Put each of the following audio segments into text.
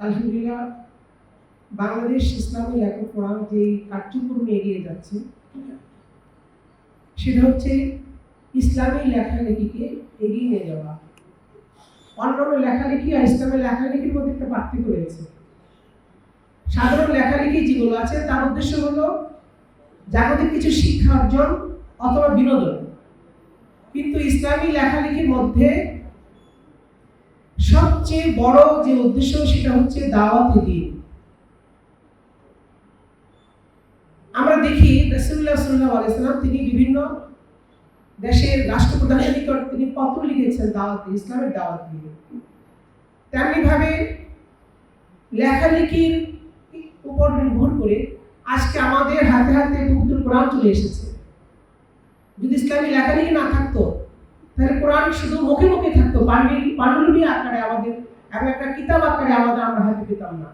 আলহামদুলিল্লাহ বাংলাদেশ ইসলামী লেখক ফোরাম যে কার্যক্রম এগিয়ে যাচ্ছে সেটা হচ্ছে ইসলামী লেখালেখিকে এগিয়ে নিয়ে যাওয়া। অন্যান্য লেখালেখি আর ইসলামী লেখালেখির মধ্যে একটা পার্থক্য রয়েছে। সাধারণ লেখালেখি যেগুলো আছে তার উদ্দেশ্য হলো জাগতিক কিছু শিক্ষা অর্জন অথবা বিনোদন, কিন্তু ইসলামী লেখালেখির মধ্যে সবচেয়ে বড় যে উদ্দেশ্য সেটা হচ্ছে দাওয়াতে দ্বীন। আমরা দেখি রাসূলুল্লাহ সাল্লাল্লাহু আলাইহি ওয়াসাল্লাম তিনি বিভিন্ন দেশের রাষ্ট্রপ্রধানের নিকট তিনি পত্র লিখেছেন দাওয়াত দিয়ে, ইসলামের দাওয়াত দিয়ে। তেমনি ভাবে লেখালেখির উপর নির্ভর করে আজকে আমাদের হাতে হাতে পবিত্র কোরআন চলে এসেছে। যদি ইসলামী লেখালেখি না থাকতো তাহলে কোরআন শুধু মুখে মুখে থাকতো, পাণ্ডুলিপি আকারে আমাদের এবং একটা কিতাব আকারে আমরা হাতে পেতাম না।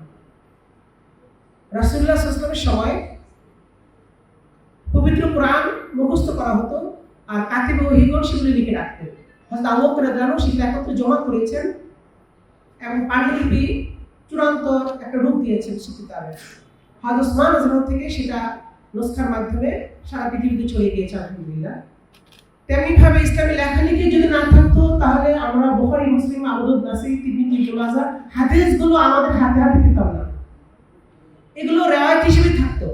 রাসূলুল্লাহ সাল্লাল্লাহু আলাইহি ওয়াসাল্লামের সময় পবিত্র কোরআন মুখস্থ করা হতো আর কাতিব ওহীগণ সেগুলো লিখে রাখতেন। হযরত আবু বকর রাদিয়াল্লাহু আনহু সেগুলো একত্রে জমা করেছেন এবং পাণ্ডুলিপি চূড়ান্ত একটা রূপ দিয়েছেন সে কিতাবের। হযরত ওসমান রাদিয়াল্লাহু থেকে সেটা নুসখার মাধ্যমে সারা পৃথিবীতে ছড়িয়ে গিয়েছে আলহামদুলিল্লাহ। তেমনি ভাবে ইসলামী লেখালেখি যদি না থাকতো তাহলে আমরা বুখারী, মুসলিম, আবু দাউদ, নাসাঈ, তিরমিজি, ইবনে মাজাহ হাদিসগুলো আমাদের হাতে হাতে পেতাম না। এগুলো রিওয়ায়াত হিসেবে থাকতো,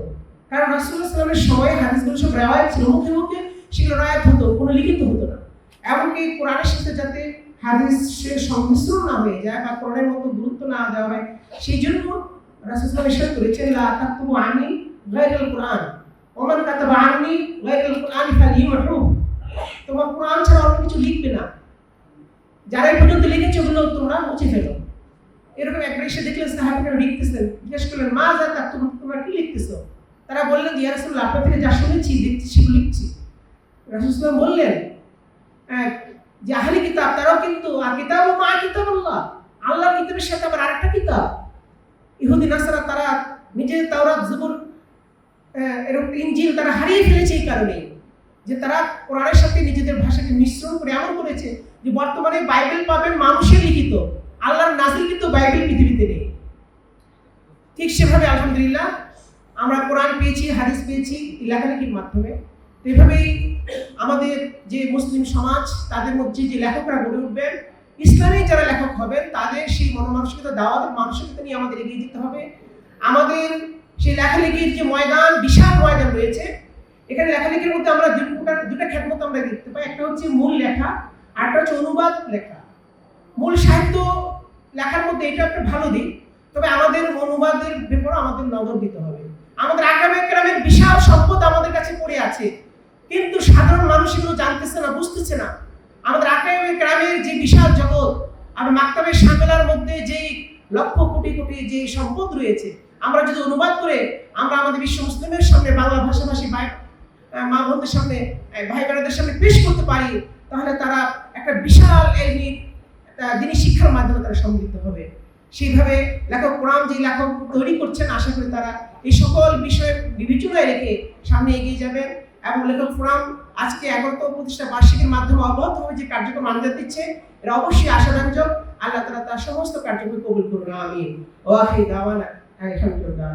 কারণ রাসূলুল্লাহ সাল্লাল্লাহু আলাইহি ওয়াসাল্লামের সময় হাদিসগুলো সব রিওয়ায়াত ছিল, মুখে মুখে সেগুলো রিওয়ায়াত হতো, কোনো লিখিত হতো না। এমনকি কোরআনের সাথে যাতে হাদিসের সংমিশ্রণ না হয়ে যায় বা কোরআনের মতো গুরুত্ব না দেওয়া হয়, সেই জন্য রাসূলুল্লাহ সাল্লাল্লাহু আলাইহি ওয়াসাল্লাম করেছেন লা তাকতুবু আন্নী গায়রাল কোরআন ওয়া মান কাতাবা আন্নী গায়রাল কোরআন ফালিয়ুহু। তোমরা কোরআন ছাড়া অন্য কিছু লিখবে না, যারা এই পর্যন্ত লিখেছে ওগুলো তোমরা মুছে ফেলো। এরকম একবার এসে দেখলেন সাহাবীরা লিখতেছেন, জিজ্ঞেস করলেন মা যা তাকতুবু, তোমরা কি লিখতেছো? তারা বললেন ইয়া রাসূলুল্লাহ আপনার থেকে যা শুনেছি দেখছি সেগুলো লিখছি। রাসূলুল্লাহ বললেন যে আহলি কিতাব তারাও কিন্তু কিতাবু মা কিতাবুল্লাহ, আল্লাহর কিতাবের সাথে আবার আরেকটা কিতাব। ইহুদি নাসারা তারা নিজের তাওরাত, জবুর, এরকম ইনজিল তারা হারিয়ে ফেলেছে এই কারণে যে তারা কোরআনের সাথে নিজেদের ভাষাকে মিশ্রণ করে এমন করেছে যে বর্তমানে বাইবেল পাবেন মানুষের লিখিত, আল্লাহর নাজিলকৃত বাইবেল পৃথিবীতে নেই। ঠিক সেভাবে আলহামদুলিল্লাহ আমরা কোরআন পেয়েছি, হাদিস পেয়েছি লেখালেখির মাধ্যমে। এভাবেই আমাদের যে মুসলিম সমাজ তাদের মধ্যে যে লেখকরা গড়ে উঠবেন, ইসলামী যারা লেখক হবেন তাদের সেই মনোমানসিকতা, দাওয়াতের মানসিকতা নিয়ে আমাদের এগিয়ে যেতে হবে। আমাদের সেই লেখালেখির যে ময়দান, বিশাল ময়দান রয়েছে, এখানে লেখালেখির মধ্যে আমরা দুটা খ্যাতমত আমরা দেখতে পাই। একটা হচ্ছে মূল লেখা, আরটা হচ্ছে অনুবাদ লেখা। মূল সাহিত্য লেখার মধ্যে এটা একটা ভালো দিক, তবে আমাদের অনুবাদের ব্যাপারে আমাদের নজর দিতে হবে। আমাদের আকাবে কেরামের বিশাল সম্পদ আমাদের কাছে পড়ে আছে, কিন্তু সাধারণ মানুষ এগুলো জানতেছে না, বুঝতেছে না। আমাদের আকাবে কেরামের যে বিশাল জগৎ আর মাকতাবে শামিলার মধ্যে যে লক্ষ কোটি কোটি যে সম্পদ রয়েছে, আমরা যদি অনুবাদ করে আমরা আমাদের বিশ্ব মুসলিমের সামনে, বাংলা ভাষাভাষী মা বোনদের সামনে, ভাই বোনদের সামনে পেশ করতে পারি, তাহলে তারা একটা বিশাল এলমি দিনী শিক্ষার মাধ্যমে তারা সমৃদ্ধ হবে। সেইভাবে লেখক কোরআন যে লেখক তৈরি করছেন, আশা করি তারা এই সকল বিষয়ের বিবেচনায় রেখে সামনে এগিয়ে যাবেন। এবং লেখক ফোরাম আজকে 11তম প্রতিষ্ঠা বার্ষিকীর মাধ্যমে অব্যাহতভাবে যে কার্যক্রম আঞ্জাম দিচ্ছে, এরা অবশ্যই আশাব্যঞ্জক। আল্লাহ তাআলা তার সমস্ত কার্যক্রম কবুল করুন, আমিন। ওয়া আখিরু দাওয়ানা আলহামদুলিল্লাহ।